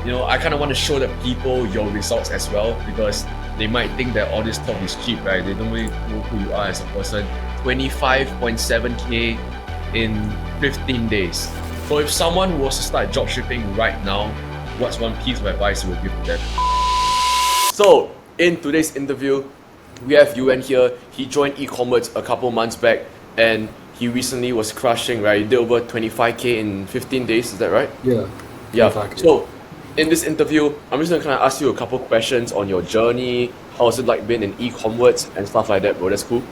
I kind of want to show the people your results as well because they might think that all this talk is cheap, right? They don't really know who you are as a person. 25.7K in 15 days. So if someone was to start dropshipping right now, what's one piece of advice you would give to them? So in today's interview, we have Yuan here. He joined EcomWarts a couple months back and he recently was crushing, right? He did over 25K in 15 days, is that right? Yeah. Yeah. So in this interview, I'm just gonna kind of ask you a couple questions on your journey. How's it like being in EcomWarts and stuff like that, bro? That's cool.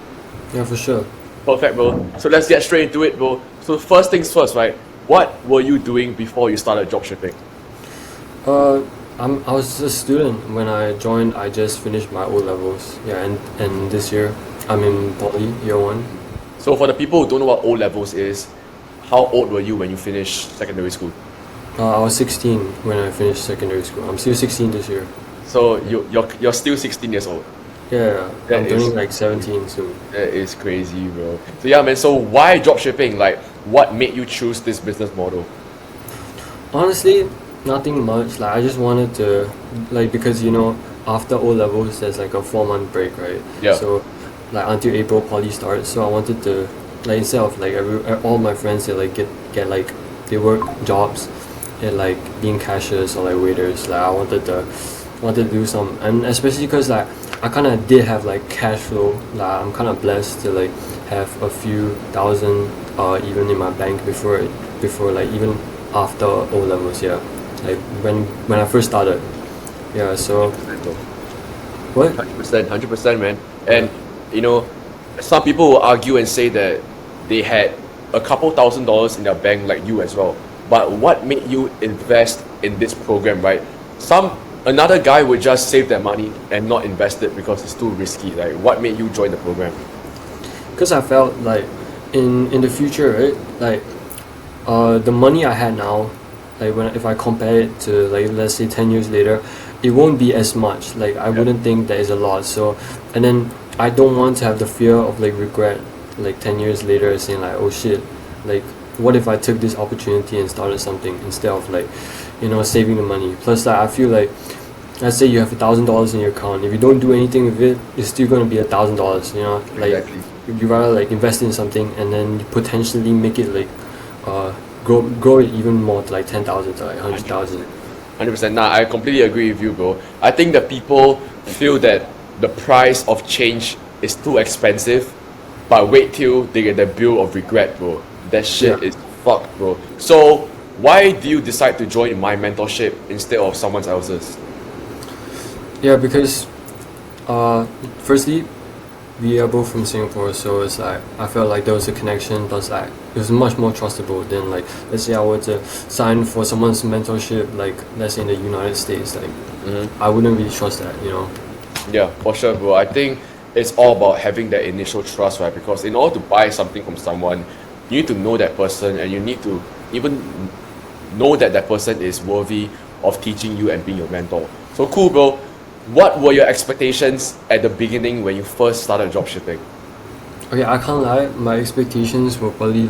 Yeah, for sure. Perfect, bro. So let's get straight into it, bro. So first things first, right? What were you doing before you started dropshipping? I was a student when I joined. I just finished my O levels. Yeah, and this year I'm in poly year 1. So for the people who don't know what O levels is, how old were you when you finished secondary school? I was 16 when I finished secondary school. I'm still 16 this year. So you're still 16 years old. Yeah, I'm turning like 17 soon. That is crazy, bro. So yeah, man. So why dropshipping? Like, what made you choose this business model? Honestly, nothing much. Like I just wanted to, like, because after O levels there's like a 4-month break, right? Yeah. So like until April poly starts. So I wanted to, like, instead of like all my friends, they like get like they work jobs at like being cashiers or like waiters. Like I wanted to do some, and especially because like I kind of did have like cash flow. Like I'm kind of blessed to like have a few thousand even in my bank before like even after O levels. Yeah, like when I first started. Yeah. So what? 100%, man. And some people will argue and say that they had a couple $1,000s in their bank like you as well. But what made you invest in this program, right? Another guy would just save that money and not invest it because it's too risky. Like, what made you join the program? Because I felt like in the future, right? Like the money I had now, like if I compare it to like let's say 10 years later, it won't be as much. Like I wouldn't think that is a lot. So and then I don't want to have the fear of like regret like 10 years later saying like, oh shit, like what if I took this opportunity and started something instead of like saving the money. Plus like I feel like, let's say you have $1,000 in your account, if you don't do anything with it, it's still going to be $1,000, like Exactly. you rather like invest in something and then potentially make it like grow it even more to like 10,000 to like 100,000. 100%. Nah, I completely agree with you, bro. I think that people feel that the price of change is too expensive, but wait till they get the bill of regret, bro. That shit is fucked, bro. So why do you decide to join my mentorship instead of someone else's? Yeah, because firstly, we are both from Singapore, so it's like I felt like there was a connection. Plus, like it was much more trustable than like let's say I were to sign for someone's mentorship, like let's say in the United States, like I wouldn't really trust that, Yeah, for sure, bro. I think it's all about having that initial trust, right? Because in order to buy something from someone, you need to know that person and you need to even know that that person is worthy of teaching you and being your mentor. So cool, bro. What were your expectations at the beginning when you first started dropshipping? Okay, I can't lie. My expectations were probably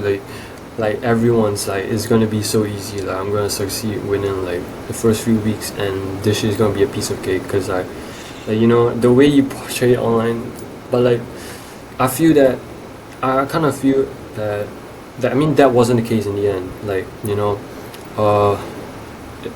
like everyone's like it's gonna be so easy. Like I'm gonna succeed within like the first few weeks, and this shit is gonna be a piece of cake. Cause like the way you portray it online, but like I feel that I kind of feel that I mean that wasn't the case in the end. Like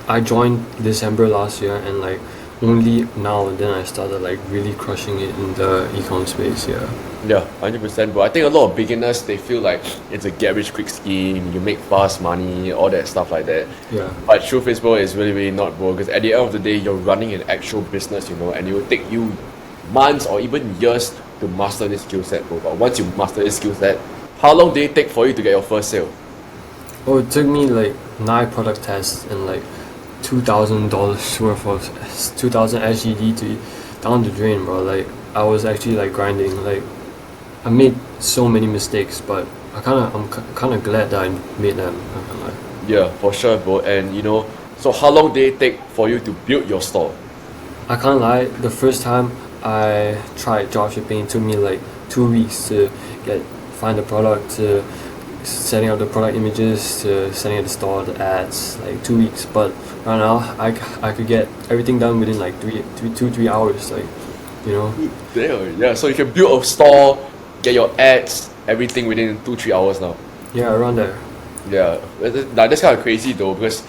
I joined December last year, and like only now and then I started like really crushing it in the ecom space. Yeah, 100%, bro. I think a lot of beginners, they feel like it's a get rich quick scheme, you make fast money, all that stuff like that. Yeah. But truth is, bro, it's really not, bro. Because at the end of the day, you're running an actual business, and it will take you months or even years to master this skill set, bro. But once you master this skill set, how long did it take for you to get your first sale? Oh, it took me like 9 product tests and like $2,000 worth of 2,000 SGD to down the drain, bro. Like I was actually like grinding. Like I made so many mistakes, but I'm kind of glad that I made them. I can't lie. Yeah, for sure, bro. And so how long did it take for you to build your store? I can't lie. The first time I tried dropshipping, it took me like 2 weeks to find the product, to setting up the product images, to setting up the store, the ads, like 2 weeks. But right now I could get everything done within like 3 hours, like, you know. Damn, yeah. So you can build a store, get your ads, everything within 2-3 hours now. Yeah, around there. Yeah, that's kind of crazy though, because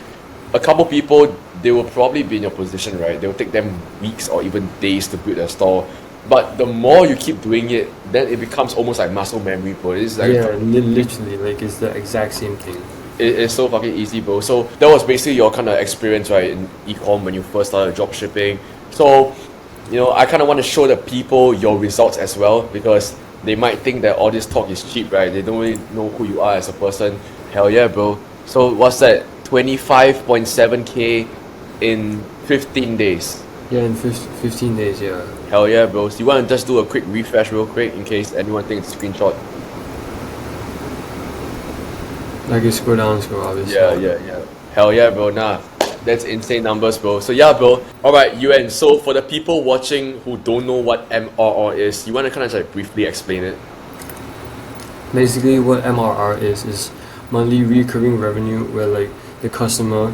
a couple people, they will probably be in your position, right? They will take them weeks or even days to build a store. But the more you keep doing it, then it becomes almost like muscle memory, bro. It's like Yeah, literally, like, it's the exact same thing. it's so fucking easy, bro. So that was basically your kind of experience, right, in ecom when you first started drop shipping. So, I kind of want to show the people your results as well, because they might think that all this talk is cheap, right? They don't really know who you are as a person. Hell yeah, bro. So what's that? 25.7K in 15 days. Yeah, in 15 days, yeah. Hell yeah, bro. So you want to just do a quick refresh real quick in case anyone thinks it's a screenshot? Like, you scroll down, scroll up. Yeah. Hell yeah, bro. Nah, that's insane numbers, bro. So yeah, bro. Alright, Yuan. So for the people watching who don't know what MRR is, you want to kind of like briefly explain it? Basically, what MRR is monthly recurring revenue, where like the customer,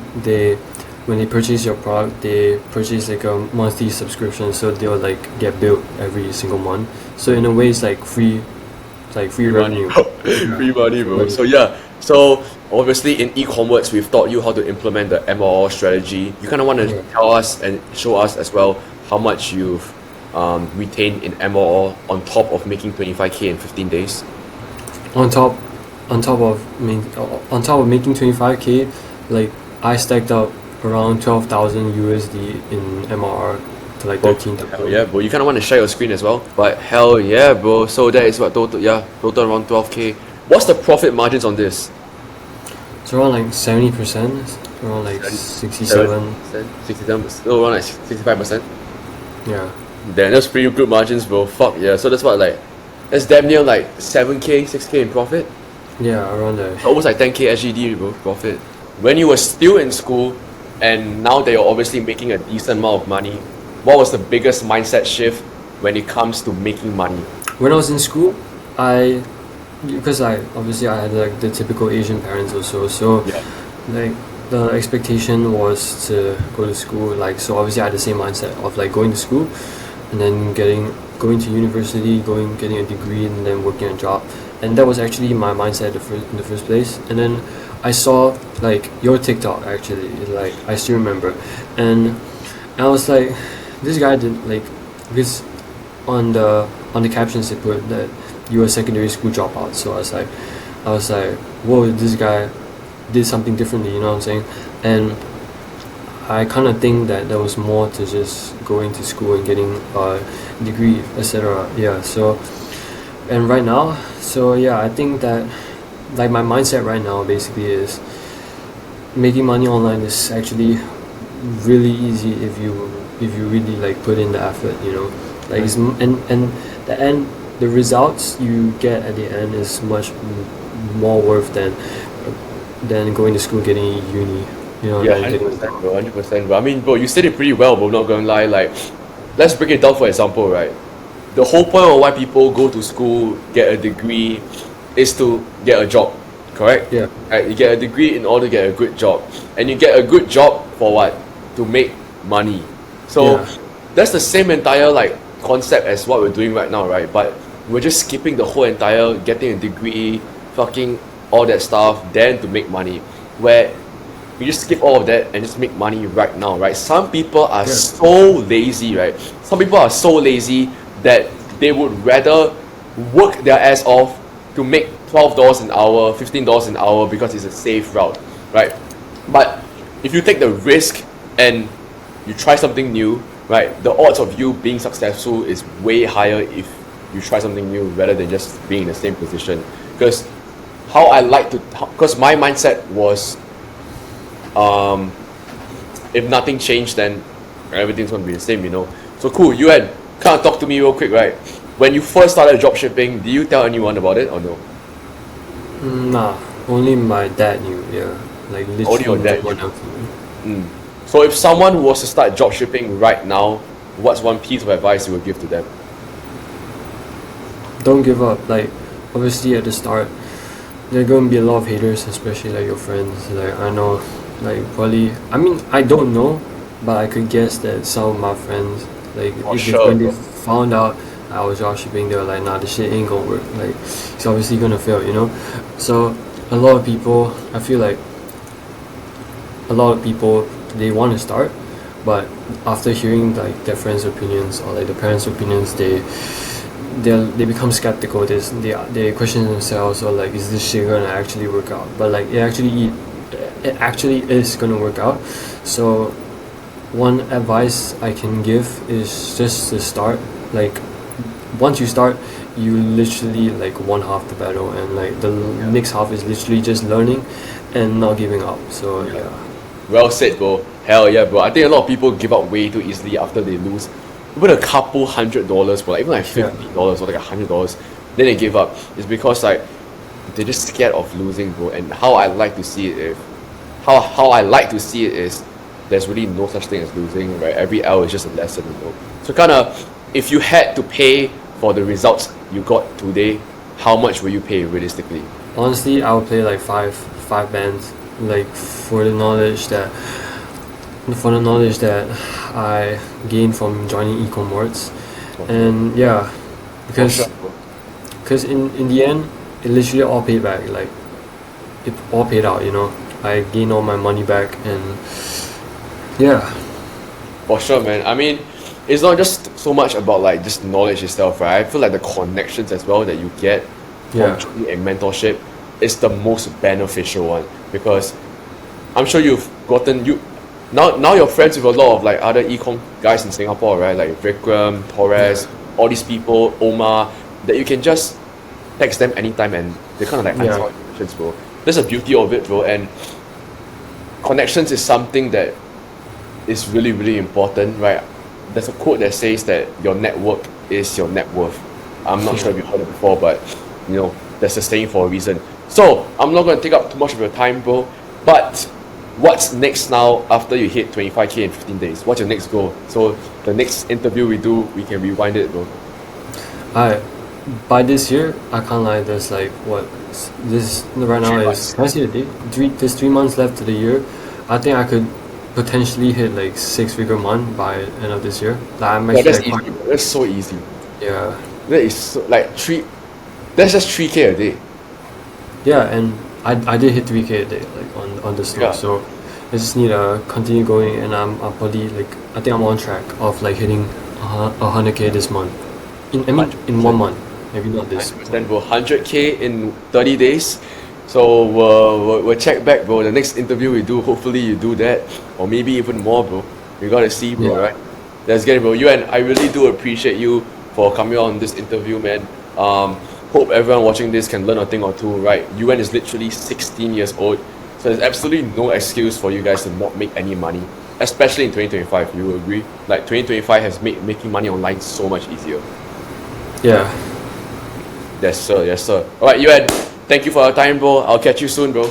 when they purchase your product, they purchase like a monthly subscription, so they'll like get billed every single month. So in a way, it's like free revenue. Free money, bro. So yeah. So obviously in EcomWarts, we've taught you how to implement the MRR strategy. You kind of want to tell us and show us as well how much you've retained in MRR on top of making 25K in 15 days. On top of making 25K, like, I stacked up around 12,000 USD in MRR to like 13,000. Hell yeah, bro. You kind of want to share your screen as well. But hell yeah, bro. So that is what total around 12K. What's the profit margins on this? It's around like 70%, around like 67. 67%, still around like 65%. Yeah. Damn, that's pretty good margins, bro. Fuck yeah. So that's what, like, that's damn near like 7K, 6K in profit. Yeah, around there. Almost like 10K SGD, bro, profit. When you were still in school, and now that you're obviously making a decent amount of money, what was the biggest mindset shift when it comes to making money? When I was in school, because I had like the typical Asian parents also, so Yeah. like the expectation was to go to school, like, so obviously I had the same mindset of like going to school and then going to university, getting a degree, and then working a job. And that was actually my mindset in the first place. And then I saw like your TikTok, actually, like, I still remember, and I was like, this guy did, like, because on the captions they put that you were a secondary school dropout. So I was like, whoa, this guy did something differently, you know what I'm saying? And I kind of think that there was more to just going to school and getting a degree, etc. Yeah. So, and right now, so yeah, I think that like my mindset right now basically is making money online is actually really easy if you really like put in the effort, you know. Like, it's, and the results you get at the end is much more worth than going to school, getting uni. You know, Yeah, like, 100%, bro, 100%, bro. I mean, bro, you said it pretty well, bro, not gonna lie. Like, let's break it down for example, right? The whole point of why people go to school, get a degree, is to get a job, correct? Yeah. Right, you get a degree in order to get a good job. And you get a good job for what? To make money. So, Yeah. that's the same entire, like, concept as what we're doing right now, right? But we're just skipping the whole entire getting a degree, fucking all that stuff, then to make money. Where you just skip all of that and just make money right now, right? Some people are so lazy, right? Some people are so lazy that they would rather work their ass off to make $12 an hour, $15 an hour because it's a safe route, right? But if you take the risk and you try something new, right, the odds of you being successful is way higher if you try something new rather than just being in the same position. Because because my mindset was, if nothing changed, then everything's gonna be the same, you know. So cool, Yuan, kind of talk to me real quick, right? When you first started dropshipping, did you tell anyone about it or no? Nah, only my dad knew. Yeah, like literally Only your dad no one knew. else knew. So if someone was to start dropshipping right now, what's one piece of advice you would give to them? Don't give up. Like, obviously at the start, there are going to be a lot of haters, especially like your friends. Like, I know like probably. I mean, I don't know, but I could guess that some of my friends, like For if sure, when they bro. found out I was dropshipping, they were like, "Nah, this shit ain't gonna work. Like, it's obviously gonna fail," you know. So a lot of people, I feel like a lot of people they want to start, but after hearing like their friends' opinions or like the parents' opinions, they become skeptical. They question themselves or like, is this shit gonna actually work out? But like it actually is gonna work out. So one advice I can give is just to start. Like once you start, you literally like won half the battle, and like the next half is literally just learning and not giving up. So yeah. Well said, bro. Hell yeah, bro. I think a lot of people give up way too easily after they lose even a couple $100, bro. Like, even like $50 or like $100, then they give up. It's because like they're just scared of losing, bro. And how I like to see it is, how I like to see it is, there's really no such thing as losing, right? Every L is just a lesson, you know. So kind of, if you had to pay for the results you got today, how much will you pay realistically? Honestly, I would play like five bands, like for the knowledge that I gained from joining EcomWarts. And yeah, For sure, because bro. because in the end, it literally all paid back. Like it all paid out, you know. I gained all my money back, and yeah. For sure, man. I mean, it's not just so much about like just knowledge itself, right? I feel like the connections as well that you get from Yeah. joining a mentorship is the most beneficial one, because I'm sure you've gotten you now you're friends with a lot of like other ecom guys in Singapore, right? Like Vikram, Torres, all these people, Omar, that you can just text them anytime and they kind of like answer Yeah. all your questions, bro. That's the beauty of it, bro. And connections is something that is really, really important, right? There's a quote that says that your network is your net worth. I'm not sure if you've heard it before, but you know, there's a saying for a reason. So I'm not gonna take up too much of your time, bro. But what's next now after you hit 25K in 15 days? What's your next goal? So the next interview we do, we can rewind it, bro. I by this year, I can't lie. There's like what this right now 3 is. months. Can I see the date? There's 3 months left to the year. I think I could potentially hit like six-figure month by end of this year. Like I'm Yeah, actually that's like easy, quite bro. That's so easy. yeah. That is so, like three. That's just 3K a day. Yeah, and I did hit 3K a day like on the store. Yeah. So I just need to continue going, and I'm probably like I think I'm on track of like hitting 100K this month. In 1 month, maybe not this. Then bro, 100K in 30 days. So we'll check back, bro. The next interview we do, hopefully you do that, or maybe even more, bro. We gotta see, bro. Yeah. Right? Let's get it, bro. Yuan, I really do appreciate you for coming on this interview, man. Hope everyone watching this can learn a thing or two, right? Yuan is literally 16 years old, so there's absolutely no excuse for you guys to not make any money, especially in 2025. You will agree? Like 2025 has made making money online so much easier. Yeah. Yes, sir. Yes, sir. All right, Yuan. Thank you for your time, bro. I'll catch you soon, bro.